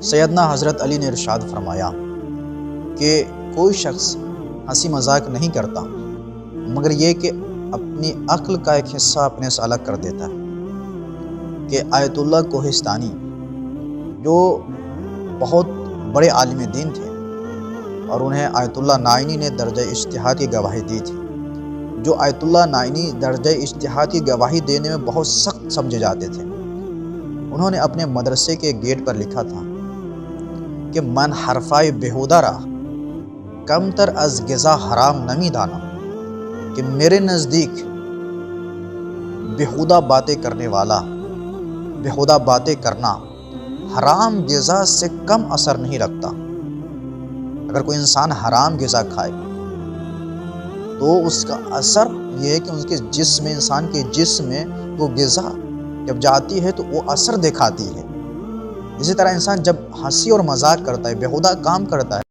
سیدنا حضرت علی نے ارشاد فرمایا کہ کوئی شخص ہنسی مذاق نہیں کرتا مگر یہ کہ اپنی عقل کا ایک حصہ اپنے سے الگ کر دیتا ہے۔ کہ آیت اللہ کوہستانی جو بہت بڑے عالم دین تھے اور انہیں آیت اللہ نائینی نے درجہ اجتہاد کی گواہی دی تھی، جو آیت اللہ نائینی درجہ اجتہاد کی گواہی دینے میں بہت سخت سمجھے جاتے تھے، انہوں نے اپنے مدرسے کے گیٹ پر لکھا تھا کہ من حرفائے بیہودہ را کم تر از غذا حرام نمی دانا، کہ میرے نزدیک بیہودہ باتیں کرنے والا، بیہودہ باتیں کرنا حرام غذا سے کم اثر نہیں رکھتا۔ اگر کوئی انسان حرام غذا کھائے تو اس کا اثر یہ ہے کہ اس کے جسم میں، انسان کے جسم میں وہ غذا جب جاتی ہے تو وہ اثر دکھاتی ہے۔ اسی طرح انسان جب ہنسی اور مذاق کرتا ہے، بیہودہ کام کرتا ہے